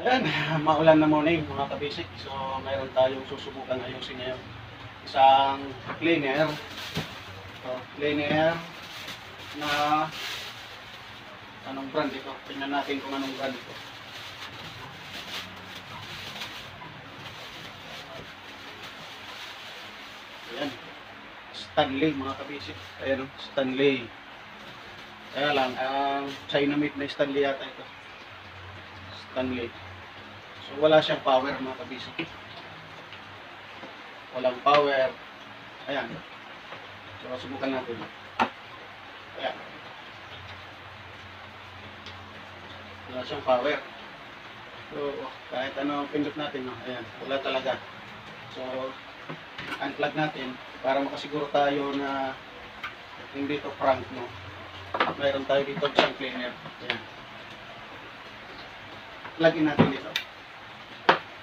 Ayan, maulan na morning mga kabisik. So, mayroon tayong susubukan ayusin ngayon. Isang cleaner. So, cleaner na anong brand ito? Tingnan natin kung anong brand ito. Ayan. Stanley mga kabisik. Ayan, Stanley. Kaya lang, China made na Stanley yata ito. Stanley. So, wala siyang power mga kabisik. Walang power. Ayan. So, subukan natin. Ayan. Wala siyang power. So, kahit ano pindot natin, no? Ayan. Wala talaga. So, unplug natin para makasiguro tayo na hindi ito prank, no? Mayroon tayo dito isang cleaner. Ayan. Plug in natin dito.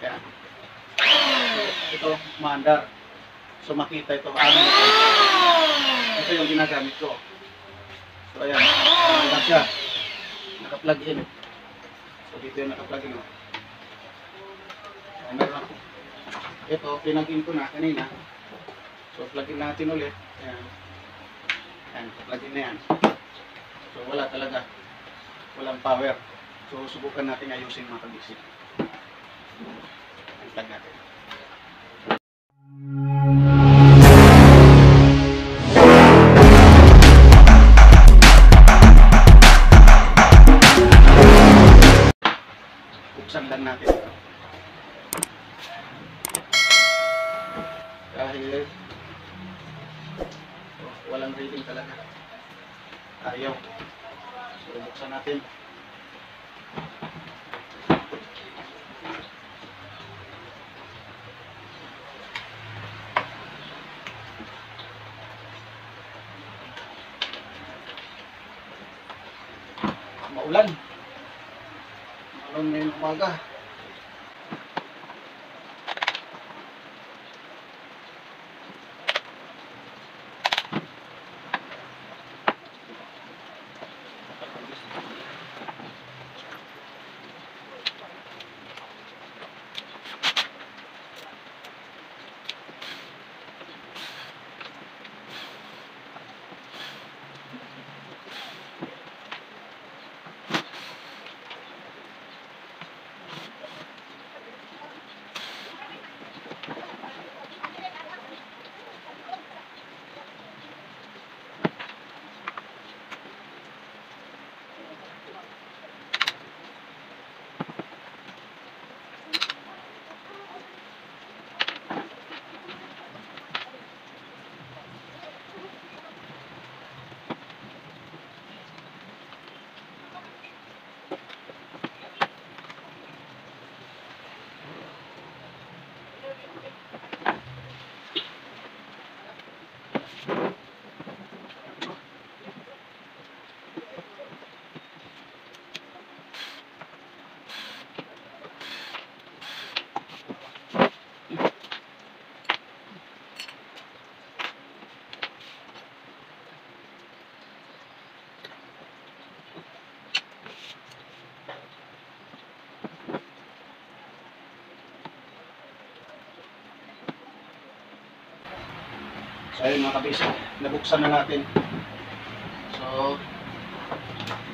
Ayan. Ito, maandar. So makita ito, ano ito. Ito yung ginagamit ko. So ayan, maandar siya. Naka-plug in. So dito yung naka-plug in. So, meron ako. Ito, pinag-in ko na kanina. So plug in natin ulit. Ayan. Ayan, plug in na yan. So wala talaga. Walang power. So subukan natin ayusin mga kabisik. Plug natin. Buksan lang natin ito. Dahil walang reading talaga. Ayaw. So buksan natin. Maulan. Maulan ngayong umaga. So ayun mga kabisik, nabuksan na natin. So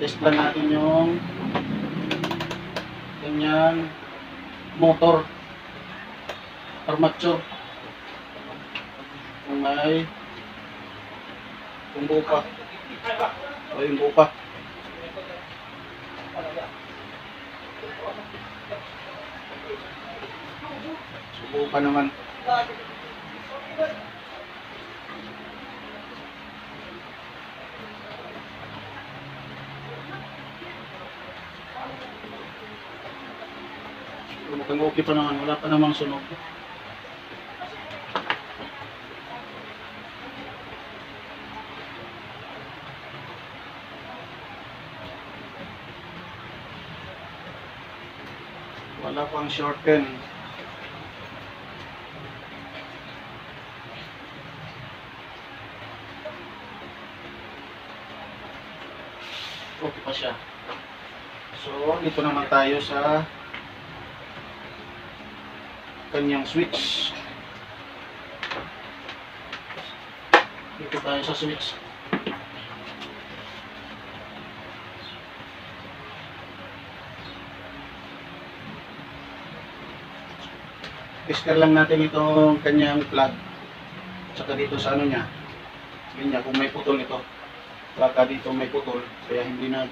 test lang natin yung kanyang motor armature kung may buo pa. So yung buo pa. So buo pa naman. Mukhang okay pa naman, wala pa namang sunog. Wala pang shorten. Okay pa siya. So, dito naman tayo sa kanyang switch. Dito tayo sa switch. Tester lang natin itong kanyang plug. Saka dito sa ano niya. Ganyan, kung may putol ito. Baka dito may putol. Kaya hindi na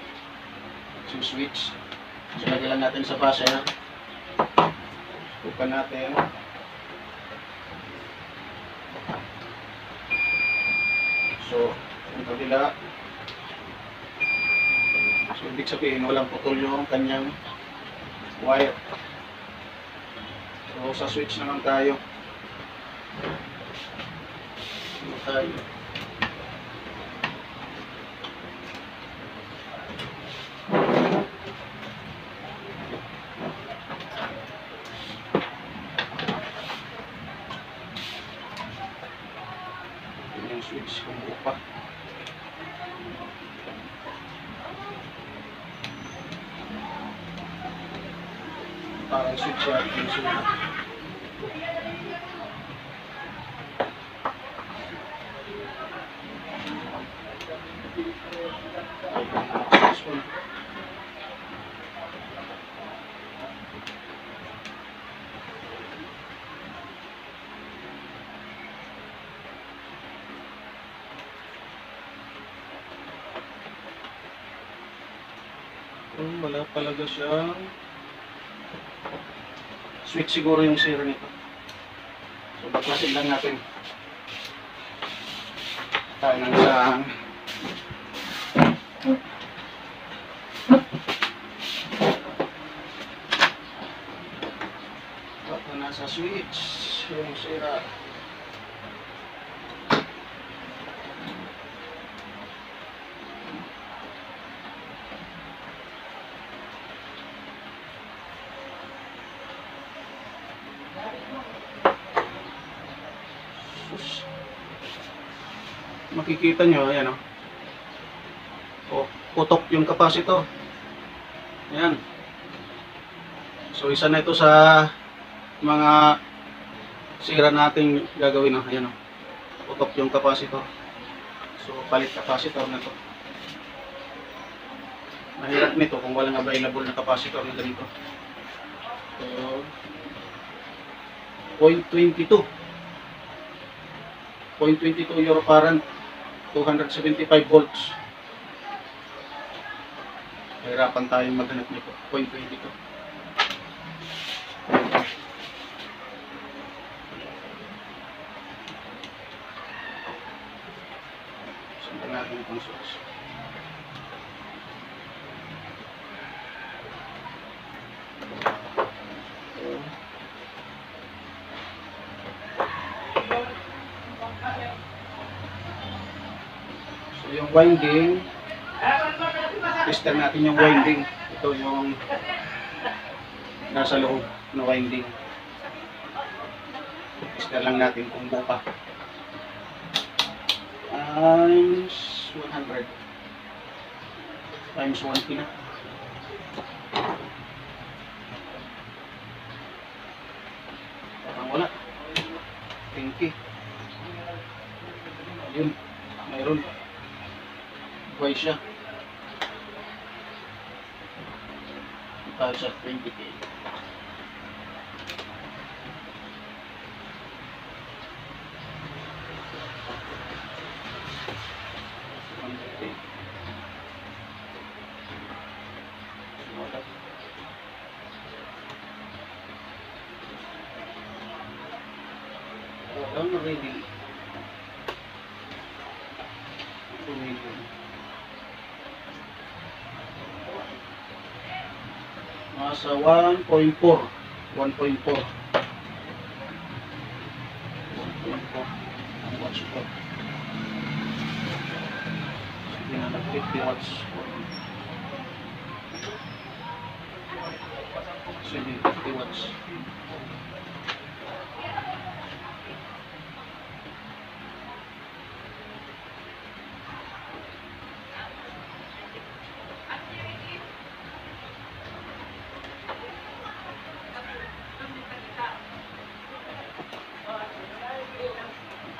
switch. So, lagyan lang natin sa buzzer. Tukan natin. So, yung kabila. So, ibig sabihin, walang putol yung kanyang wire. So, sa switch naman tayo. Dito tayo. Yung switch kung buo pa. Parang switch yan yung sulat. Wala talaga siyang switch siguro yung sira nito. So baklasin lang natin. Tayo ng isang baka nasa switch yung sira. Makikita nyo, ayan o. Oh, putok yung capacitor. Ayan. So, isa na ito sa mga sira nating gagawin o. Ayan o. Putok yung capacitor. So, palit capacitor na ito. Mahirap nito kung walang available na capacitor na ganito. So, 0.22. 0.22 euro current. 275 volts. Hirapan tayong maghanap nito. 0.22. Sundan natin itong source. So yung winding, tester natin yung winding. Ito yung nasa loob na winding. Tester lang natin kung buo pa. Times 100. Times 1 na. Parang wala. 20. Yun. Mayroon. Buhay siya. Tayo sa 20K. Walang ready. Nasa 1.4. 1.4. Ang watch ko. Sige na, 50 watts. Sige, 50 watts.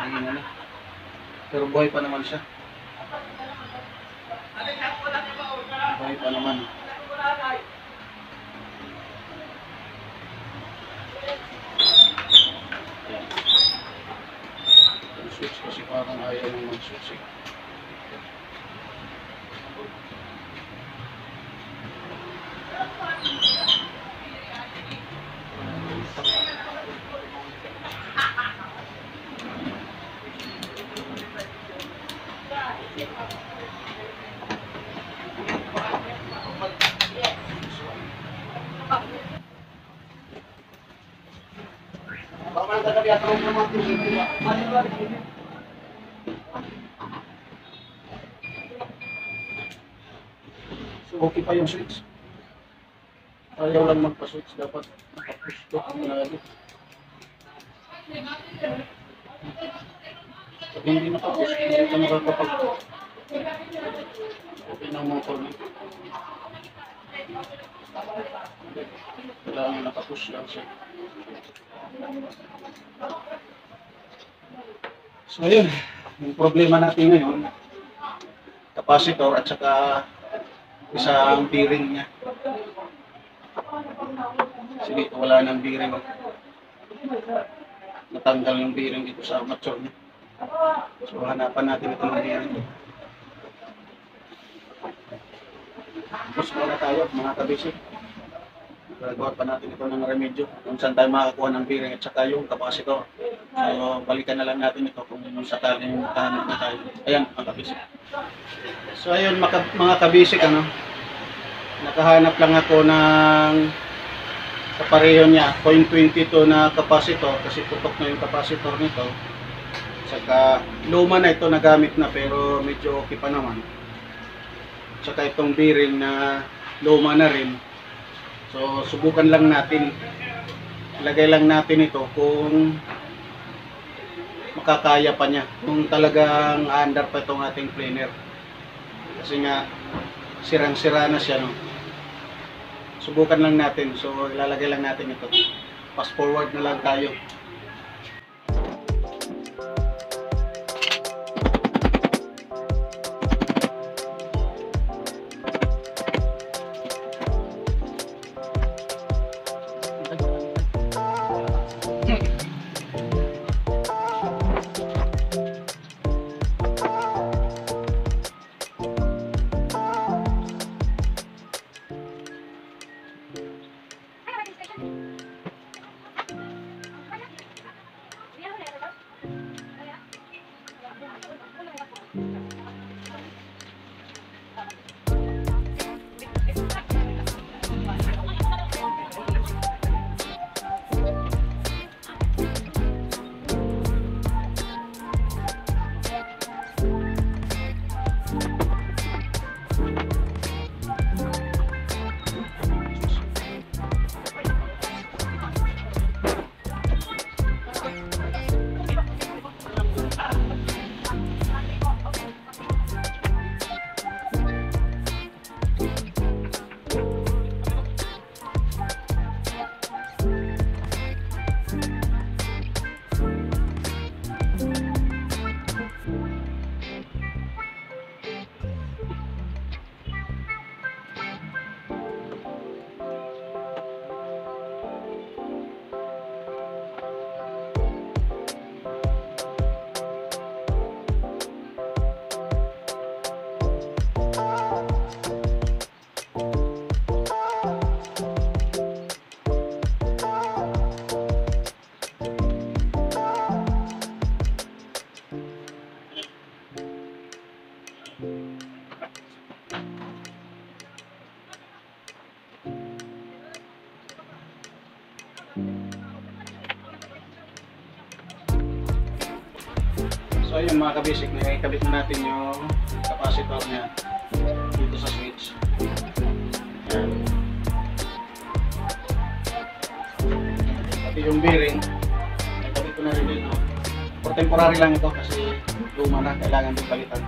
Ang ano. Pero buhay pa naman siya. Buhay pa naman. Ayan. Yung switch kasi parang ayaw nang mag-switch eh. So okay pa yung switch. Ayaw lang magpa-switch, dapat nakapush to lagi. Pag hindi nakapush, hindi ka makakapag okay ng motor niya. Kailangan nakapush lang siya. So ayun, yung problema natin ngayon, capacitor at saka isang bearing niya. Kasi dito wala nang bearing. Natanggal yung bearing dito sa armature niya. So hanapan natin ito ng bearing. Tapos muna tayo mga kabisik. Gagawa pa natin ito ng remedyo kung saan tayo makakuha ng bearing at saka yung capacitor. So balikan na lang natin ito kung sakaling makahanap na tayo. Ayan mga kabisik. So ayun mga kabisik, ano, nakahanap lang ako ng kapareho niya 0.22 na capacitor kasi putok na yung capacitor nito. Saka luma na ito, nagamit na pero medyo okay pa naman. Saka itong bearing na luma na rin. So subukan lang natin, ilagay lang natin ito kung makakaya pa niya, kung talagang aandar pa itong ating planer. Kasi nga sirang-sira na siya, no? Subukan lang natin, so ilalagay lang natin ito. Fast forward na lang tayo. So ayun mga kabisik, nakikabit na natin yung capacitor niya dito sa switch. Ayan. Pati yung bearing, nakikabit ko na rin dito. For temporary lang ito kasi luma na, kailangan din palitan.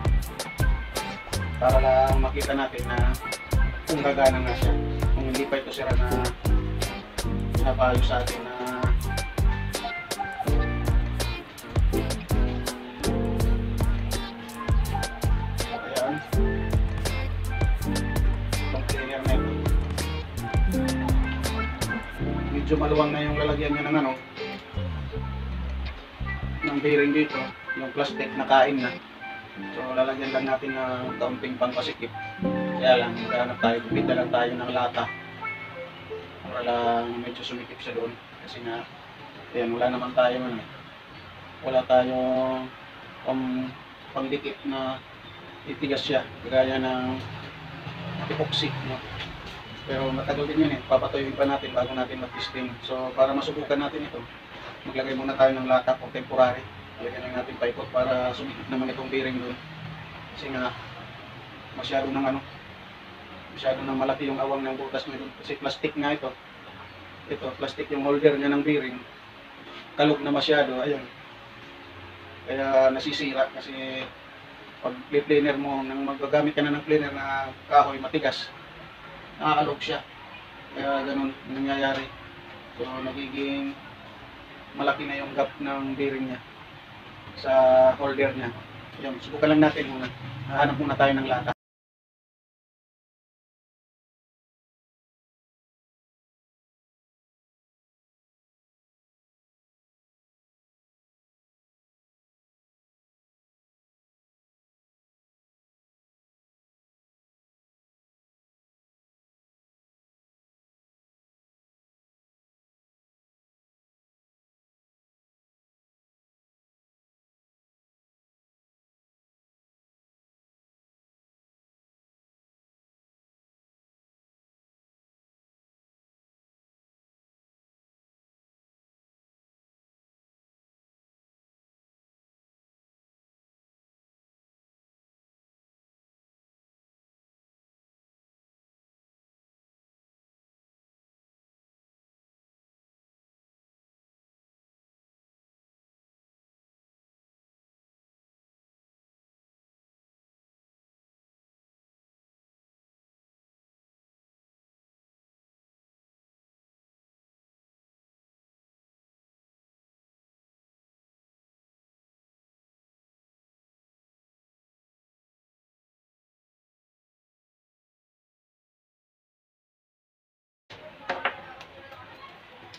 Para lang makita natin na kung gagana nga siya. Kung hindi pa ito sira na pinapayo sa atin na medyo maluwang na yung lalagyan niya ng ano, ng bearing dito, yung plastic na kain na. So lalagyan lang natin ng kaunting pangpasikip. Kaya lang, maghanap tayo, bibita lang tayo ng lata para lang medyo sumikip siya doon. Kasi nga, ayan, wala naman tayo ano, wala tayong pangdikit na itigas siya, kagaya ng epoxy, no? Pero matagal din yun eh, papatuyuin pa natin bago natin mag-testing. So para masubukan natin ito, maglagay muna tayo ng lata o temporary. Lagyan lang natin paikot para sumikip naman itong bearing doon. Kasi nga, masyado nang malaki yung awang ng butas nito. Kasi plastic nga ito. Ito, plastic yung holder niya ng bearing. Kalog na masyado, ayun. Kaya nasisira kasi pag planer mo, nang magagamit ka na ng planer na kahoy matigas, nakakalog siya. Kaya ganun nangyayari. So nagiging malaki na yung gap ng bearing niya sa holder niya. Ayun, subukan lang natin muna. Hahanap muna tayo ng lata.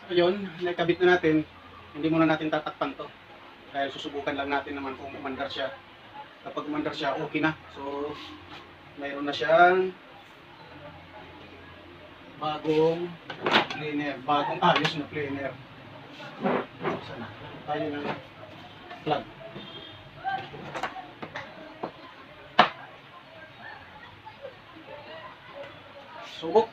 Ayun, nakabit na natin. Hindi muna natin tatakpan to. Dahil susubukan lang natin naman kung umandar siya. Kapag umandar siya, okay na. So, mayroon na siyang bagong planer. Bagong ayos na planer. Sana. Tayo ng plug. Subok.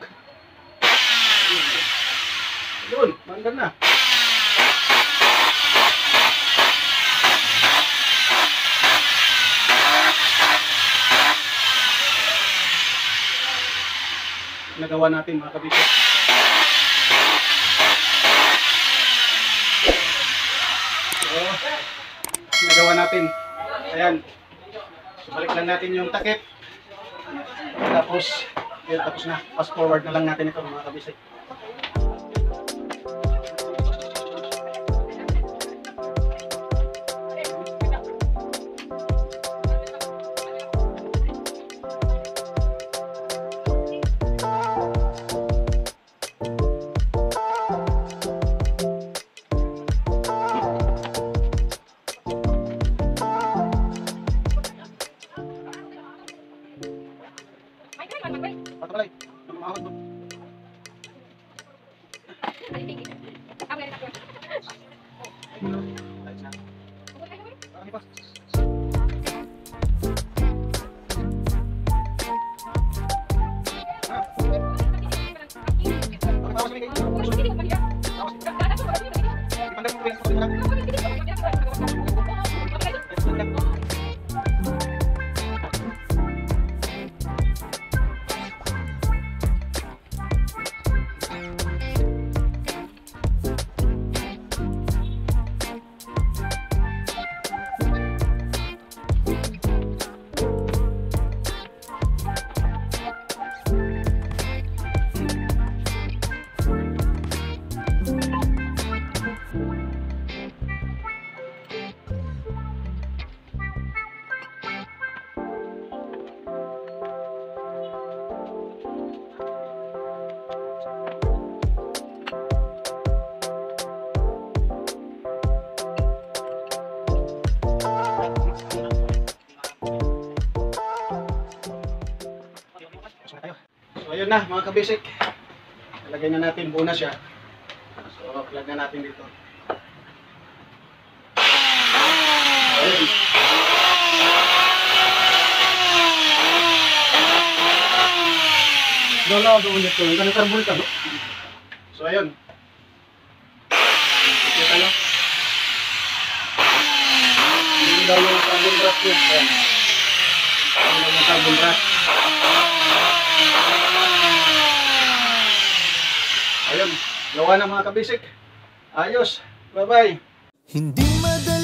Yun, mandar na. Nagawa natin mga kabisyo. So, nagawa natin. Ayan. So, balik lang natin yung takip. Tapos, yun, tapos na. Fast forward na lang natin ito mga kabisyo. Patakalay. Lumahod mo. Ayos na. Parang ipas. yun na mga kabisik. Ilagay na natin, buo na siya. So, plug na natin dito. Ayun. Dala ako ulit ko. Yung kanakarbol ka, no? So, ayun. Kita nyo. Yung daw yung carbon brush yun. Ayan. Yung carbon brush. Ayun. Gawa na mga kabisik. Ayos. Bye-bye. Hindi madali